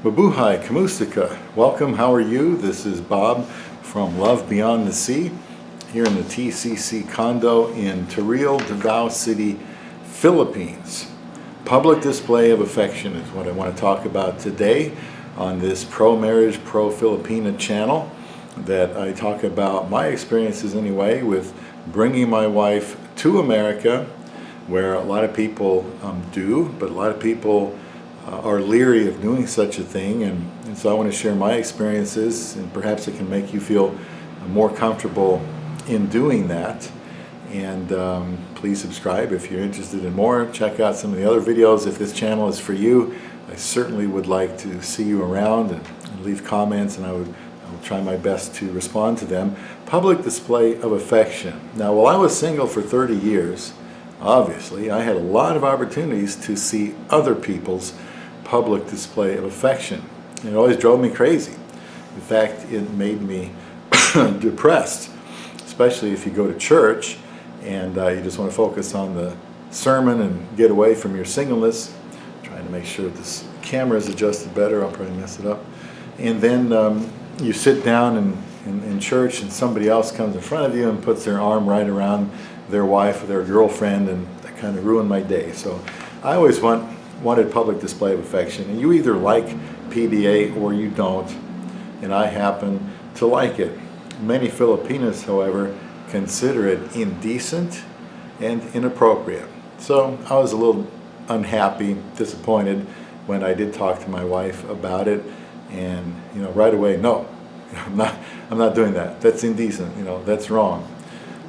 Mabuhay, Kamusika. Welcome, how are you? This is Bob from Love Beyond the Sea here in the TCC condo in Toril, Davao City, Philippines. Public display of affection is what I want to talk about today on this pro-marriage, pro-Filipina channel that I talk about my experiences anyway with bringing my wife to America, where a lot of people do, but a lot of people are leery of doing such a thing, and so I want to share my experiences, and perhaps it can make you feel more comfortable in doing that. And please subscribe if you're interested in more. Check out some of the other videos. If this channel is for you, I certainly would like to see you around and leave comments, and I will try my best to respond to them. Public display of affection. Now, while I was single for 30 years, obviously, I had a lot of opportunities to see other people's public display of affection. And it always drove me crazy. In fact, it made me depressed, especially if you go to church and you just want to focus on the sermon and get away from your singleness. I'm trying to make sure this camera is adjusted better. I'll probably mess it up. And then you sit down in church and somebody else comes in front of you and puts their arm right around their wife or their girlfriend, and that kind of ruined my day. So I always wanted public display of affection, and you either like PDA or you don't, and I happen to like it. Many Filipinos, however, consider it indecent and inappropriate. So I was a little unhappy, disappointed when I did talk to my wife about it, and right away, no, I'm not doing that. That's indecent, that's wrong.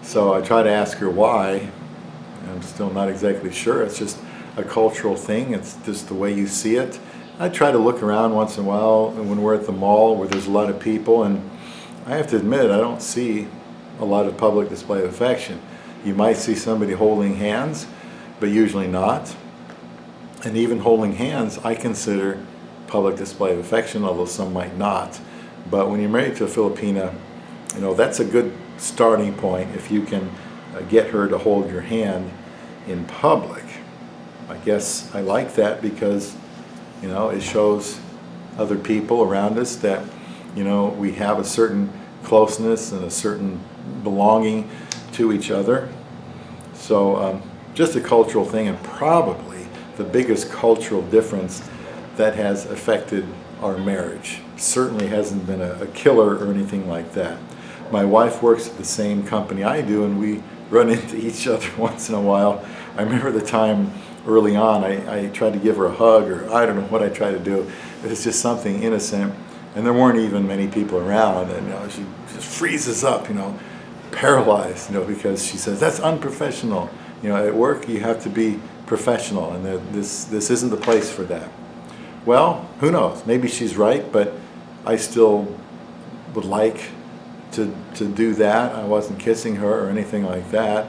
So I try to ask her why. I'm still not exactly sure. It's just a cultural thing. It's just the way you see it. I try to look around once in a while when we're at the mall where there's a lot of people, and I have to admit I don't see a lot of public display of affection. You might see somebody holding hands, but usually not. And even holding hands I consider public display of affection, although some might not. But when you're married to a Filipina, that's a good starting point if you can get her to hold your hand in public. I guess I like that because it shows other people around us that we have a certain closeness and a certain belonging to each other. So just a cultural thing, and probably the biggest cultural difference that has affected our marriage. Certainly hasn't been a killer or anything like that. My wife works at the same company I do, and we run into each other once in a while. I remember the time early on I tried to give her a hug, or I don't know what I tried to do. It was just something innocent, and there weren't even many people around, and she just freezes up, paralyzed, because she says, that's unprofessional. At work you have to be professional, and this isn't the place for that. Well, who knows? Maybe she's right, but I still would like to do that. I wasn't kissing her or anything like that.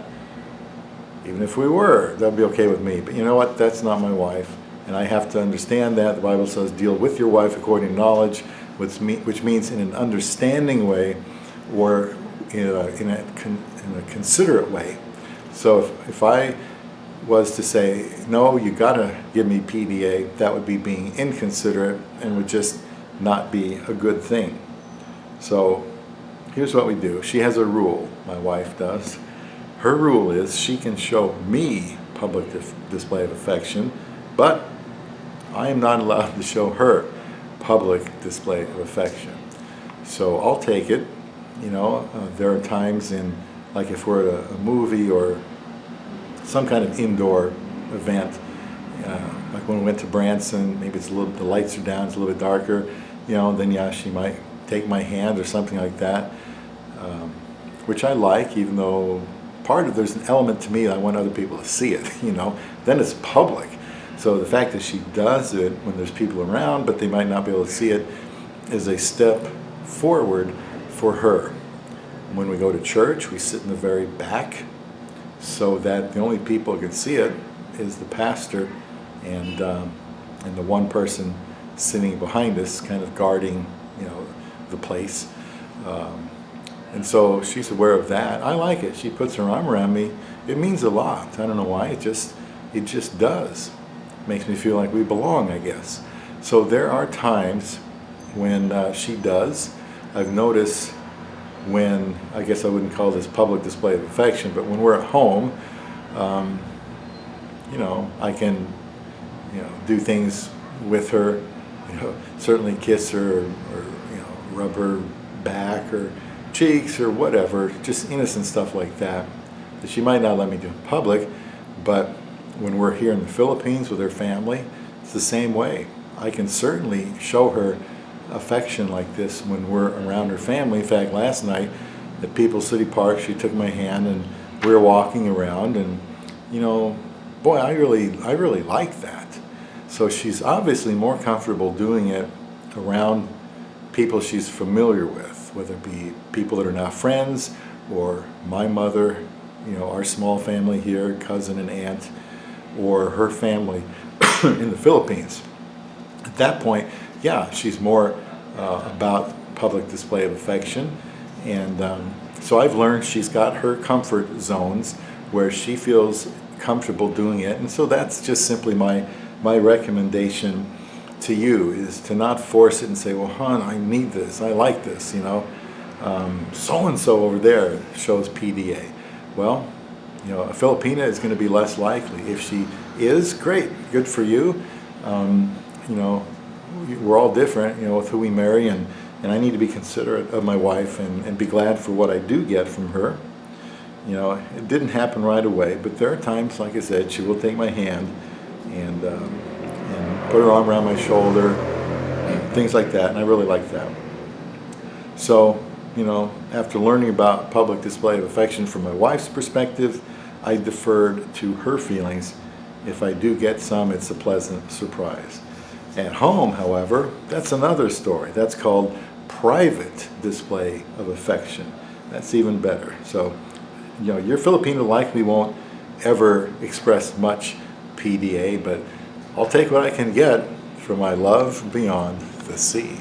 Even if we were, that'd be okay with me. But you know what? That's not my wife, and I have to understand that. The Bible says, deal with your wife according to knowledge, which means in an understanding way, or in a considerate way. So if I was to say, no, you gotta give me PDA, that would be being inconsiderate and would just not be a good thing. So here's what we do. She has a rule, my wife does. Her rule is she can show me public display of affection, but I am not allowed to show her public display of affection. So I'll take it. There are times like if we're at a movie or some kind of indoor event, like when we went to Branson, maybe the lights are down, it's a little bit darker, then yeah, she might take my hand or something like that, which I like, even though there's an element to me that I want other people to see it, then it's public. So the fact that she does it when there's people around, but they might not be able to see it, is a step forward for her. When we go to church, we sit in the very back, so that the only people who can see it is the pastor and the one person sitting behind us, kind of guarding, the place. And so she's aware of that. I like it. She puts her arm around me. It means a lot. I don't know why. It just does. Makes me feel like we belong, I guess. So there are times when she does. I've noticed when, I guess I wouldn't call this public display of affection, but when we're at home, you know, I can, you know, do things with her, you know, certainly kiss her or you know, rub her back or cheeks or whatever, just innocent stuff like that she might not let me do in public. But when we're here in the Philippines with her family, it's the same way. I can certainly show her affection like this when we're around her family. In fact, last night at People's City Park, she took my hand and we were walking around, and you know, boy, I really like that. So she's obviously more comfortable doing it around people she's familiar with, whether it be people that are not friends or my mother, you know, our small family here, cousin and aunt, or her family in the Philippines. At that point, yeah, she's more about public display of affection. And so I've learned she's got her comfort zones where she feels comfortable doing it. And so that's just simply my recommendation to you, is to not force it and say, well, hon, I need this, I like this, you know. So-and-so over there shows PDA. Well, you know, a Filipina is going to be less likely. If she is, great, good for you. You know, we're all different, you know, with who we marry, and I need to be considerate of my wife and be glad for what I do get from her. You know, it didn't happen right away, but there are times, like I said, she will take my hand and put her arm around my shoulder, things like that, and I really like that. So, you know, after learning about public display of affection from my wife's perspective, I deferred to her feelings. If I do get some, it's a pleasant surprise. At home, however, that's another story. That's called private display of affection. That's even better. So, you know, your Filipino likely won't ever express much PDA, but I'll take what I can get for my love beyond the sea.